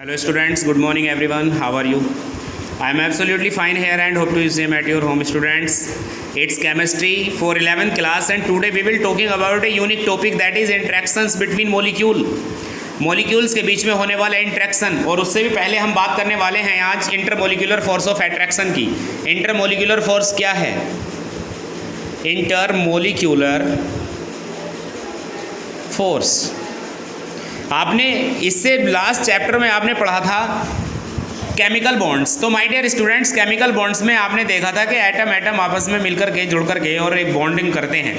Hello students, good morning everyone. How are you? I am absolutely fine here and hope to see you at your home students. It's chemistry for 11th class and today we will talking about a unique topic that is interactions between molecule. Molecules के बीच में होने वाला interaction और उससे भी पहले हम बात करने वाले हैं आज इंटरमोलिकुलर फोर्स ऑफ अट्रैक्शन की। इंटरमोलिकुलर फोर्स क्या है? इंटरमोलिकुलर फोर्स आपने इससे लास्ट चैप्टर में आपने पढ़ा था केमिकल बॉन्ड्स। तो my dear students, chemical bonds में आपने देखा था कि एटम एटम आपस में मिलकर के जुड़ करके और एक बॉन्डिंग करते हैं,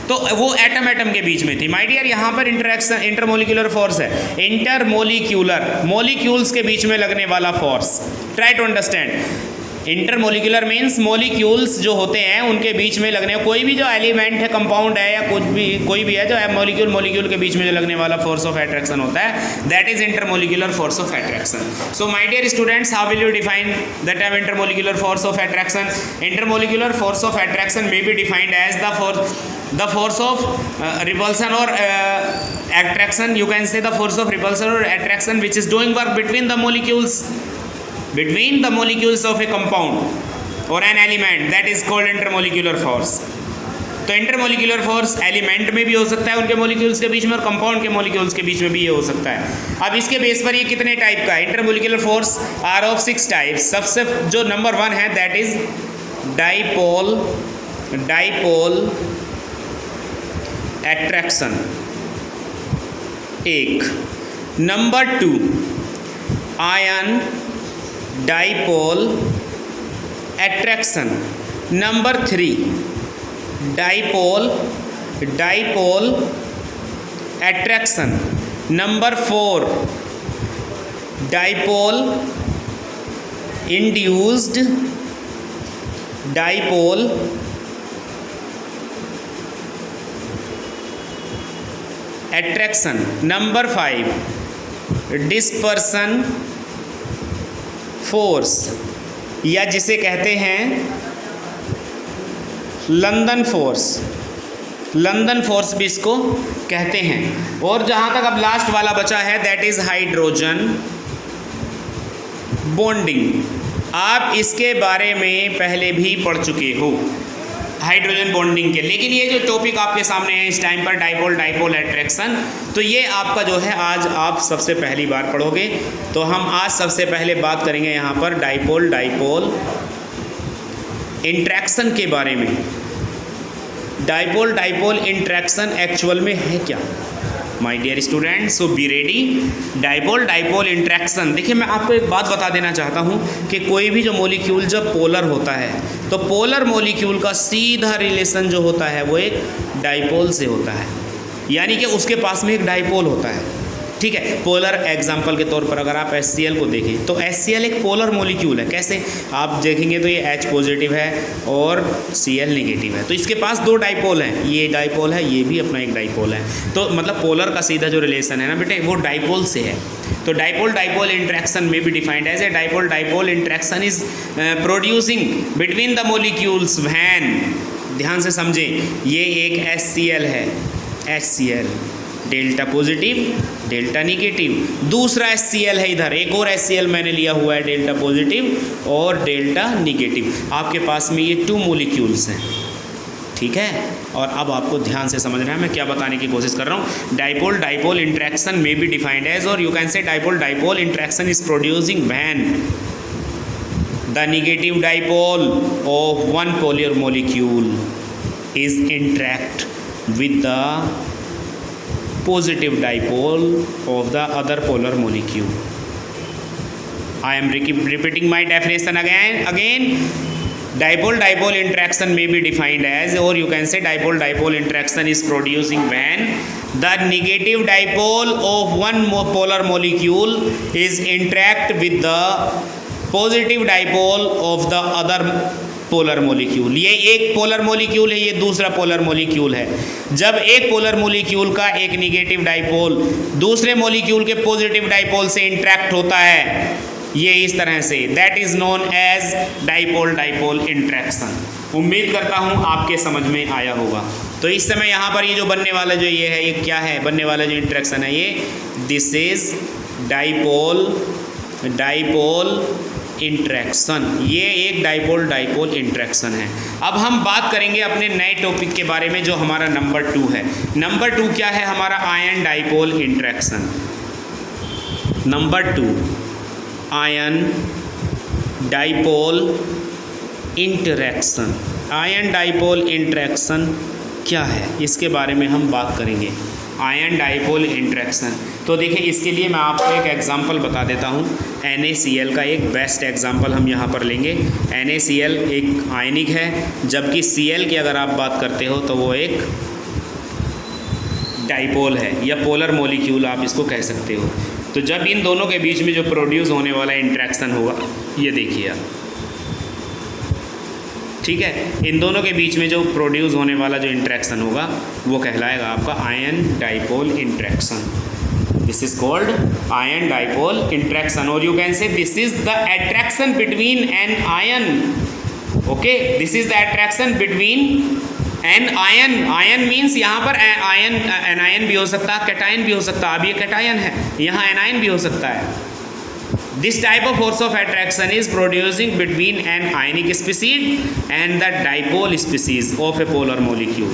तो वो एटम एटम के बीच में थी। माय डियर यहाँ पर इंटरेक्शन इंटरमोलिकुलर फोर्स है, इंटरमोलिकुलर मॉलिक्यूल्स के बीच में लगने वाला force. Try to understand. Intermolecular means molecules जो होते हैं उनके बीच में लगने, कोई भी जो एलिमेंट है, कंपाउंड है या कुछ भी कोई भी है जो है मॉलिक्यूल मॉलिक्यूल के बीच में जो लगने वाला फोर्स ऑफ अट्रैक्शन होता है, that is intermolecular force of attraction. So my dear students, how will you define the term intermolecular force of attraction? Intermolecular force of attraction may be defined as the force of repulsion or attraction. You can say the force of repulsion or attraction which is doing work between the molecules of a compound or an element, that is called intermolecular force. तो intermolecular force element में भी हो सकता है उनके molecules के बीच में, और कंपाउंड के मॉलिक्यूल्स के बीच में भी ये हो सकता है। अब इसके बेस पर ये कितने टाइप का है? Intermolecular force are of 6 types. सबसे जो नंबर 1 है दैट इज डाइपोल एट्रैक्शन, एक। Number 2 ion dipole attraction. Number 3 dipole attraction. Number 4 dipole induced dipole attraction. Number 5 dispersion force, या जिसे कहते हैं लंदन फोर्स भी इसको कहते हैं। और जहाँ तक अब लास्ट वाला बचा है दैट इज हाइड्रोजन बॉन्डिंग। आप इसके बारे में पहले भी पढ़ चुके हो हाइड्रोजन बॉन्डिंग के, लेकिन ये जो टॉपिक आपके सामने है इस टाइम पर डाइपोल एट्रैक्शन, तो ये आपका जो है आज आप सबसे पहली बार पढ़ोगे। तो हम आज सबसे पहले बात करेंगे यहाँ पर डाइपोल इंट्रैक्शन के बारे में। डाइपोल इंट्रैक्शन एक्चुअल में है क्या? My dear students, so be ready. Dipole interaction, देखिए मैं आपको एक बात बता देना चाहता हूँ कि कोई भी जो मॉलिक्यूल जब पोलर होता है तो पोलर मॉलिक्यूल का सीधा रिलेशन जो होता है वो एक डाइपोल से होता है, यानी कि उसके पास में एक डाइपोल होता है। ठीक है, पोलर एग्जाम्पल के तौर पर अगर आप HCl को देखें तो HCl एक पोलर मॉलिक्यूल है। कैसे? आप देखेंगे तो ये H पॉजिटिव है और Cl नेगेटिव है, तो इसके पास 2 डाइपोल हैं, ये डाइपोल है, ये भी अपना एक डाइपोल है। तो मतलब पोलर का सीधा जो रिलेशन है ना बेटे वो डाइपोल से है। तो डाइपोल इंट्रैक्शन में भी defined as a dipole interaction is producing between the molecules when, ध्यान से समझें, ये एक HCl है, HCl delta positive delta negative. दूसरा HCl है, इधर एक और HCl मैंने लिया हुआ है, डेल्टा पॉजिटिव और डेल्टा निगेटिव। आपके पास में ये 2 मॉलिक्यूल्स हैं, ठीक है। और अब आपको ध्यान से समझना है मैं क्या बताने की कोशिश कर रहा हूँ। डाइपोल इंट्रैक्शन में बी डिफाइंड एज, और यू कैन से dipole interaction is producing when the negative dipole of one polar molecule is interact with the positive dipole of the other polar molecule. I am repeating my definition again. Dipole interaction may be defined as, or you can say dipole interaction is producing when the negative dipole of one polar molecule is interact with the positive dipole of the other polar molecule. ये एक polar molecule है, ये दूसरा polar molecule है। जब एक polar molecule का एक नेगेटिव डाइपोल दूसरे मॉलिक्यूल के पॉजिटिव डाइपोल से इंटरेक्ट होता है, ये इस तरह से, that is known as dipole interaction. उम्मीद करता हूँ आपके समझ में आया होगा। तो इस समय यहाँ पर ये जो बनने वाला जो ये है, ये क्या है बनने वाला जो इंट्रैक्शन है, ये this is dipole dipole interaction, ये एक डाइपोल डाइपोल इंट्रैक्शन है। अब हम बात करेंगे अपने नए टॉपिक के बारे में जो हमारा नंबर 2 है। नंबर 2 क्या है हमारा? Ion dipole interaction. Number 2 ion dipole interaction. Ion dipole interaction क्या है, इसके बारे में हम बात करेंगे। आयन डाइपोल इंटरैक्शन, तो देखिए इसके लिए मैं आपको एक एग्जांपल बता देता हूँ। NaCl का एक बेस्ट एग्जांपल हम यहाँ पर लेंगे। NaCl एक आयनिक है, जबकि Cl की अगर आप बात करते हो तो वो एक डाइपोल है या पोलर मॉलिक्यूल आप इसको कह सकते हो। तो जब इन दोनों के बीच में जो प्रोड्यूस होने वाला इंटरेक्शन होगा, ये देखिए आप, ठीक है, इन दोनों के बीच में जो प्रोड्यूस होने वाला जो इंटरेक्शन होगा वो कहलाएगा आपका ion dipole interaction. This is called ion dipole interaction, और you can say this is the attraction between an ion. Okay, this is the attraction between an ion. Ion means यहाँ पर आयन एनायन भी हो सकता है, cation भी हो सकता है। अब ये कैटायन है, यहाँ एनायन भी हो सकता है। This type of force of attraction is producing between an ionic species and the dipole species of A polar molecule.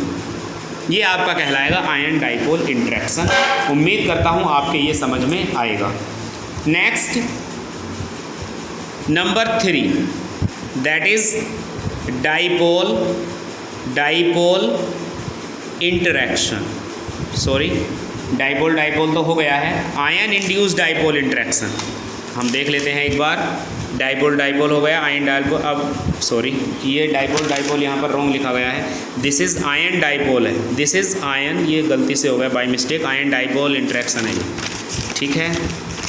ये आपका कहलाएगा आयन डाइपोल इंटरेक्शन। उम्मीद करता हूँ आपके ये समझ में आएगा। Next number 3, that is dipole interaction. Sorry, dipole dipole तो हो गया है, आयन इंड्यूस्ड डाइपोल इंटरेक्शन हम देख लेते हैं एक बार। डाइपोल डाइपोल हो गया, आयन डाइपोल। अब सॉरी, ये डाइपोल डाइपोल यहाँ पर रॉन्ग लिखा गया है। दिस इज़ आयन डाइपोल है, दिस इज़ आयन, ये गलती से हो गया by mistake. Ion dipole interaction है ये, ठीक है।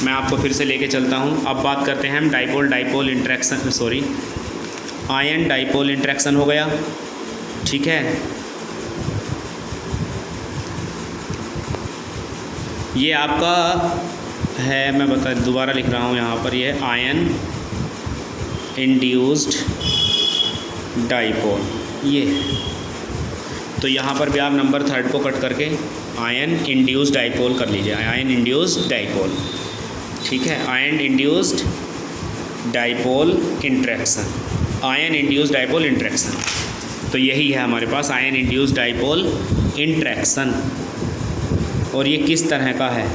मैं आपको फिर से लेके चलता हूँ। अब बात करते हैं हम dipole dipole interaction, sorry, ion dipole interaction हो गया, ठीक है। ये आपका है, मैं दोबारा लिख रहा हूँ यहाँ पर, ये आयन इंड्यूस्ड डाइपोल, ये। तो यहाँ पर भी आप नंबर 3 को कट करके आयन इंड्यूस्ड डाइपोल कर लीजिए, आयन इंड्यूस्ड डाइपोल, ठीक है। Ion induced dipole interaction, ion induced dipole interaction, तो यही है हमारे पास आयन इंड्यूस्ड डाइपोल इंटरेक्शन। और ये किस तरह का है,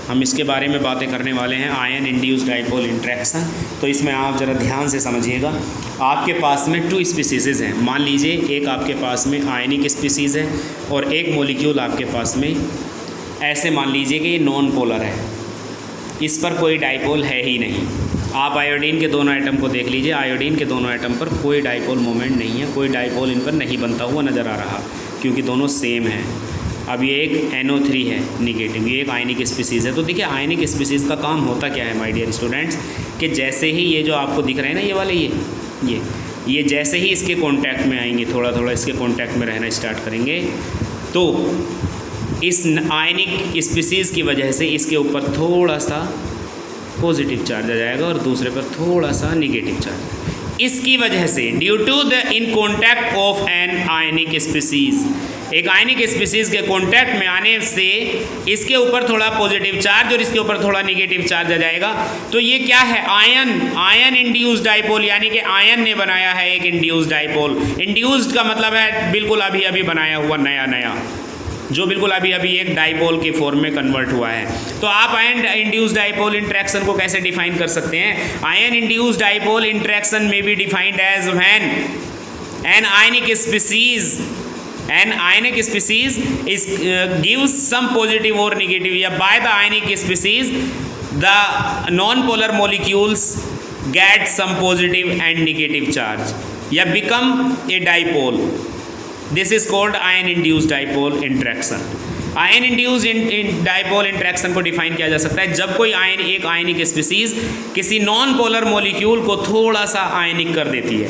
हम इसके बारे में बातें करने वाले हैं, आयन इंड्यूस्ड डाइपोल इंटरेक्शन। तो इसमें आप ज़रा ध्यान से समझिएगा। आपके पास में 2 स्पीसीज़ हैं, मान लीजिए एक आपके पास में आयनिक स्पीसीज़ है और एक मॉलिक्यूल आपके पास में, ऐसे मान लीजिए कि ये नॉन पोलर है, इस पर कोई डाइपोल है ही नहीं। आप आयोडीन के दोनों एटम को देख लीजिए, आयोडीन के दोनों एटम पर कोई डाइपोल मोमेंट नहीं है, कोई डाइपोल इन पर नहीं बनता हुआ नज़र आ रहा, क्योंकि दोनों सेम हैं। अब ये एक NO3 है निगेटिव, ये एक आयनिक स्पीसीज़ है। तो देखिए आयनिक स्पीसीज़ का काम होता क्या है माय डियर स्टूडेंट्स, कि जैसे ही ये जो आपको दिख रहे हैं ना, ये वाले ये जैसे ही इसके कांटेक्ट में आएंगे, थोड़ा थोड़ा इसके कांटेक्ट में रहना स्टार्ट करेंगे, तो इस आयनिक स्पीसीज़ की वजह से इसके ऊपर थोड़ा सा पॉजिटिव चार्ज आ जाएगा और दूसरे पर थोड़ा सा निगेटिव चार्ज। इसकी वजह से due to the in contact of an ionic species, एक आयनिक स्पीसीज़ के कांटेक्ट में आने से इसके ऊपर थोड़ा पॉजिटिव चार्ज और इसके ऊपर थोड़ा निगेटिव चार्ज आ जाएगा। तो ये क्या है, आयन इंड्यूस्ड डाइपोल, यानी कि आयन ने बनाया है एक इंड्यूस्ड डाइपोल। इंड्यूस्ड का मतलब है बिल्कुल अभी अभी बनाया हुआ, नया, जो बिल्कुल अभी अभी एक डाइपोल के फॉर्म में कन्वर्ट हुआ है। तो आप आयन इंड्यूस्ड डाइपोल इंटरेक्शन को कैसे डिफाइन कर सकते हैं? आयन इंड्यूस्ड डाइपोल इंटरेक्शन में be defined as when an ionic species is gives some positive or negative, या by the ionic species the non-polar molecules get some positive and negative charge या become a dipole. This is called ion induced dipole interaction. Ion induced dipole interaction को define किया जा सकता है जब कोई एक आयनिक स्पीसीज किसी नॉन पोलर मॉलिक्यूल को थोड़ा सा आयनिक कर देती है,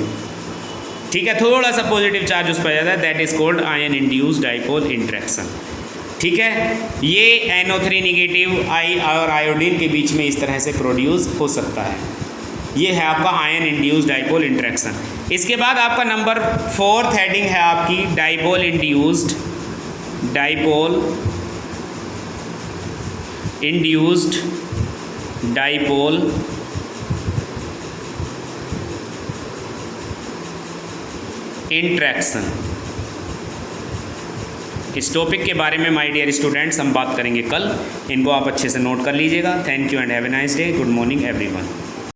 ठीक है, थोड़ा सा पॉजिटिव चार्ज उस पर आ जाता है, that is called ion induced dipole interaction. ठीक है, ये NO3 निगेटिव आई और आयोडीन के बीच में इस तरह से प्रोड्यूस हो सकता है। ये है आपका आयन इंड्यूस्ड डाइपोल इंटरेक्शन। इसके बाद आपका नंबर 4 हेडिंग है आपकी डाइपोल इंड्यूस्ड इंट्रैक्शन। इस टॉपिक के बारे में माय डियर स्टूडेंट्स हम बात करेंगे कल। इनको आप अच्छे से नोट कर लीजिएगा। Thank you and have a nice day. Good morning everyone.